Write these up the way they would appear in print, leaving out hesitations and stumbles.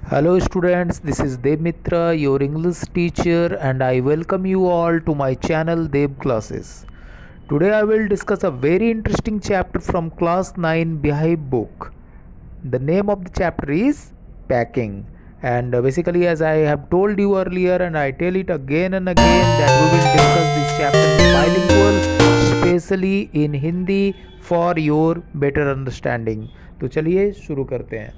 Hello students, this is Dev Mitra, your English teacher, and I welcome you all to my channel Dev Classes. Today I will discuss a very interesting chapter from class 9 Behave book. The name of the chapter is Packing, and basically as I have told you earlier and I tell it again and again that we will discuss this chapter in bilingual, especially in Hindi for your better understanding. तो चलिए शुरू करते हैं।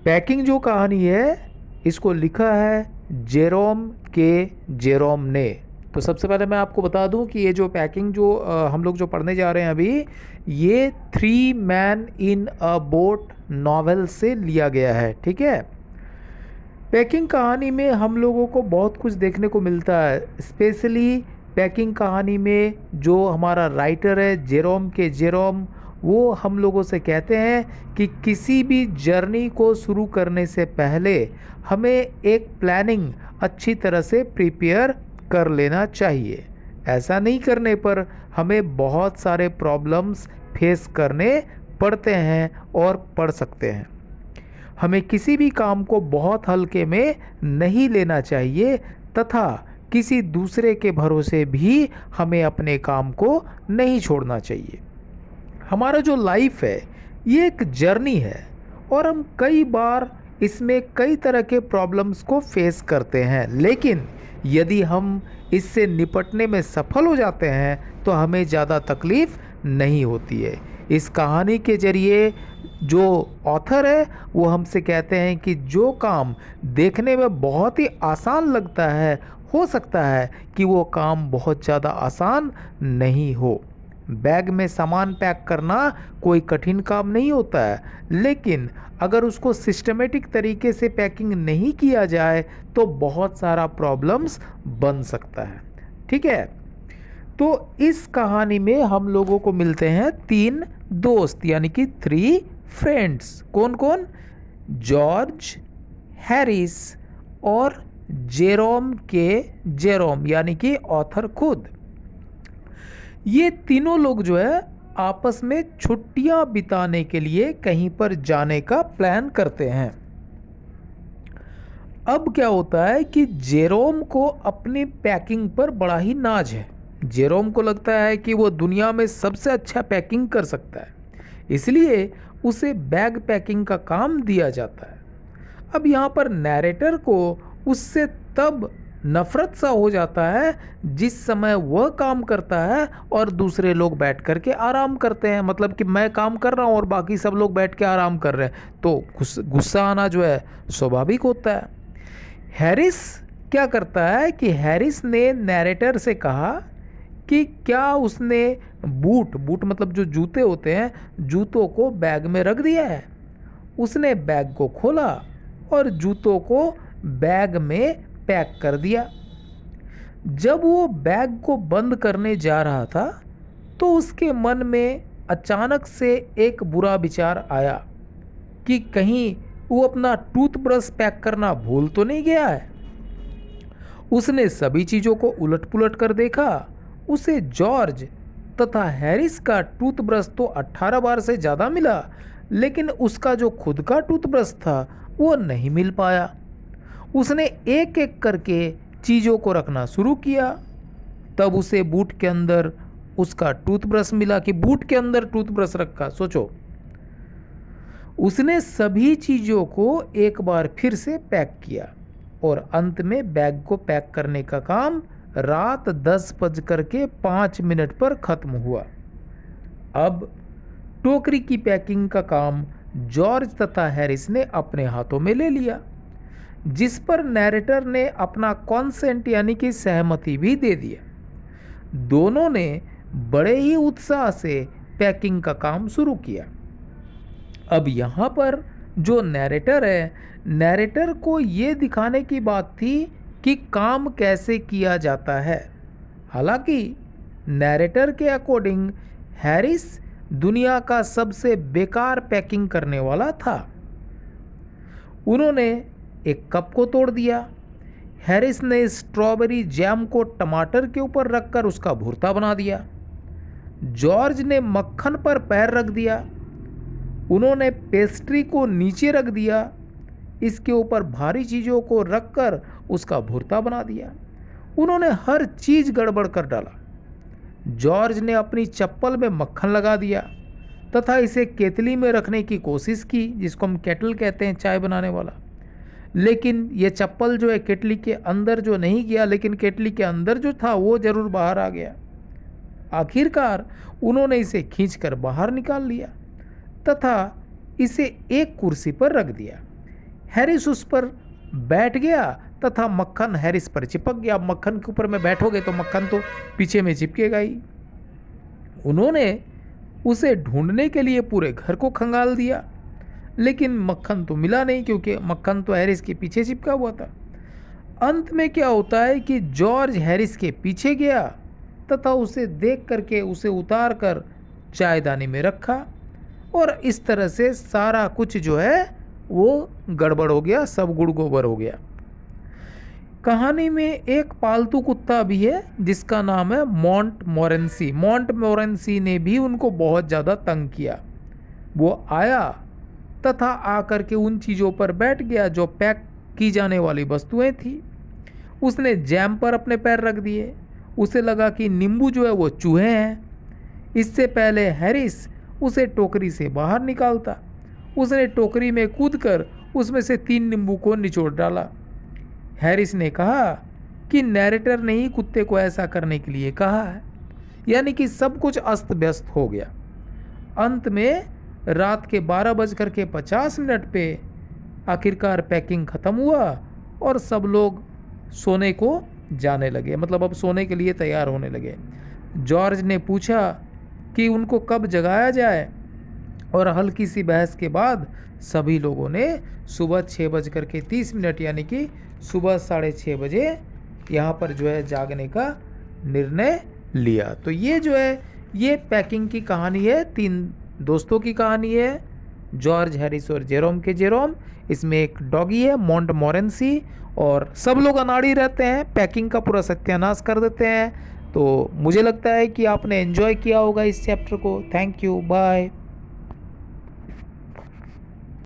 Packing जो कहानी है इसको लिखा है जेरोम ने। तो सबसे पहले मैं आपको बता दूं कि ये जो पैकिंग जो हम लोग जो पढ़ने जा रहे हैं अभी, ये 3 man in a boat novel से लिया गया है। ठीक है, पैकिंग कहानी में हम लोगों को बहुत कुछ देखने को मिलता है। स्पेशली पैकिंग कहानी में जो हमारा राइटर है जेरोम, वो हम लोगों से कहते हैं कि किसी भी जर्नी को शुरू करने से पहले हमें एक प्लानिंग अच्छी तरह से प्रिपेयर कर लेना चाहिए। ऐसा नहीं करने पर हमें बहुत सारे प्रॉब्लम्स फेस करने पड़ते हैं और पड़ सकते हैं। हमें किसी भी काम को बहुत हल्के में नहीं लेना चाहिए तथा किसी दूसरे के भरोसे भी हमें अपने काम को नहीं छोड़ना चाहिए। हमारा जो लाइफ है ये एक जर्नी है और हम कई बार इसमें कई तरह के प्रॉब्लम्स को फेस करते हैं, लेकिन यदि हम इससे निपटने में सफल हो जाते हैं तो हमें ज़्यादा तकलीफ़ नहीं होती है। इस कहानी के ज़रिए जो ऑथर है वो हमसे कहते हैं कि जो काम देखने में बहुत ही आसान लगता है, हो सकता है कि वो काम बहुत ज़्यादा आसान नहीं हो। बैग में सामान पैक करना कोई कठिन काम नहीं होता है, लेकिन अगर उसको सिस्टमेटिक तरीके से पैकिंग नहीं किया जाए तो बहुत सारा प्रॉब्लम्स बन सकता है। ठीक है, तो इस कहानी में हम लोगों को मिलते हैं 3 दोस्त यानी कि 3 फ्रेंड्स। कौन कौन? जॉर्ज, हैरिस और जेरोम यानी कि ऑथर खुद। ये तीनों लोग जो है आपस में छुट्टियां बिताने के लिए कहीं पर जाने का प्लान करते हैं। अब क्या होता है कि जेरोम को अपनी पैकिंग पर बड़ा ही नाज है। जेरोम को लगता है कि वो दुनिया में सबसे अच्छा पैकिंग कर सकता है, इसलिए उसे बैग पैकिंग का काम दिया जाता है। अब यहाँ पर नैरेटर को उससे तब नफ़रत सा हो जाता है जिस समय वह काम करता है और दूसरे लोग बैठ कर के आराम करते हैं। मतलब कि मैं काम कर रहा हूँ और बाकी सब लोग बैठ के आराम कर रहे हैं, तो गुस्सा आना जो है स्वाभाविक होता है। हैरिस क्या करता है कि हैरिस ने नैरेटर से कहा कि क्या उसने बूट मतलब जो जूते होते हैं, जूतों को बैग में रख दिया है। उसने बैग को खोला और जूतों को बैग में पैक कर दिया। जब वो बैग को बंद करने जा रहा था तो उसके मन में अचानक से एक बुरा विचार आया कि कहीं वो अपना टूथब्रश पैक करना भूल तो नहीं गया है। उसने सभी चीज़ों को उलट पुलट कर देखा। उसे जॉर्ज तथा हैरिस का टूथब्रश तो 18 बार से ज़्यादा मिला, लेकिन उसका जो खुद का टूथब्रश था वो नहीं मिल पाया। उसने एक एक करके चीज़ों को रखना शुरू किया। तब उसे बूट के अंदर उसका टूथब्रश मिला कि बूट के अंदर टूथब्रश रखा। सोचो, उसने सभी चीज़ों को एक बार फिर से पैक किया और अंत में बैग को पैक करने का काम रात 10:05 पर ख़त्म हुआ। अब टोकरी की पैकिंग का काम जॉर्ज तथा हैरिस ने अपने हाथों में ले लिया, जिस पर नैरेटर ने अपना कॉन्सेंट यानी कि सहमति भी दे दिया। दोनों ने बड़े ही उत्साह से पैकिंग का काम शुरू किया। अब यहाँ पर जो नैरेटर है, नैरेटर को ये दिखाने की बात थी कि काम कैसे किया जाता है। हालांकि नैरेटर के अकॉर्डिंग हैरिस दुनिया का सबसे बेकार पैकिंग करने वाला था। उन्होंने एक कप को तोड़ दिया। हैरिस ने स्ट्रॉबेरी जैम को टमाटर के ऊपर रखकर उसका भुर्ता बना दिया। जॉर्ज ने मक्खन पर पैर रख दिया। उन्होंने पेस्ट्री को नीचे रख दिया। इसके ऊपर भारी चीज़ों को रखकर उसका भुर्ता बना दिया। उन्होंने हर चीज़ गड़बड़ कर डाला। जॉर्ज ने अपनी चप्पल में मक्खन लगा दिया तथा इसे केतली में रखने की कोशिश की, जिसको हम केटल कहते हैं, चाय बनाने वाला। लेकिन ये चप्पल जो है केटली के अंदर जो नहीं गया, लेकिन केटली के अंदर जो था वो ज़रूर बाहर आ गया। आखिरकार उन्होंने इसे खींचकर बाहर निकाल लिया तथा इसे एक कुर्सी पर रख दिया। हैरिस उस पर बैठ गया तथा मक्खन हैरिस पर चिपक गया। अब मक्खन के ऊपर में बैठोगे तो मक्खन तो पीछे में चिपकेगा ही। उन्होंने उसे ढूंढने के लिए पूरे घर को खंगाल दिया, लेकिन मक्खन तो मिला नहीं, क्योंकि मक्खन तो हैरिस के पीछे चिपका हुआ था। अंत में क्या होता है कि जॉर्ज हैरिस के पीछे गया तथा उसे देख करके उसे उतार कर चायदानी में रखा, और इस तरह से सारा कुछ जो है वो गड़बड़ हो गया, सब गुड़ गोबर हो गया। कहानी में एक पालतू कुत्ता भी है जिसका नाम है मोंटमोरेंसी। मोंटमोरेंसी ने भी उनको बहुत ज़्यादा तंग किया। वो आया तथा आकर के उन चीज़ों पर बैठ गया जो पैक की जाने वाली वस्तुएं थी। उसने जैम पर अपने पैर रख दिए। उसे लगा कि नींबू जो है वो चूहे हैं। इससे पहले हैरिस उसे टोकरी से बाहर निकालता, उसने टोकरी में कूदकर उसमें से 3 नींबू को निचोड़ डाला। हैरिस ने कहा कि नैरेटर ने ही कुत्ते को ऐसा करने के लिए कहा है, यानी कि सब कुछ अस्त व्यस्त हो गया। अंत में रात के 12:50 पे आखिरकार पैकिंग ख़त्म हुआ और सब लोग सोने को जाने लगे, मतलब अब सोने के लिए तैयार होने लगे। जॉर्ज ने पूछा कि उनको कब जगाया जाए, और हल्की सी बहस के बाद सभी लोगों ने सुबह 6:30 यानी कि सुबह 6:30 बजे यहाँ पर जो है जागने का निर्णय लिया। तो ये जो है ये पैकिंग की कहानी है, 3 दोस्तों की कहानी है, जॉर्ज, हैरिस और जेरोम के जेरोम। इसमें एक डॉगी है मोंटमोरेंसी, और सब लोग अनाड़ी रहते हैं, पैकिंग का पूरा सत्यानाश कर देते हैं। तो मुझे लगता है कि आपने एंजॉय किया होगा इस चैप्टर को। Thank you, bye.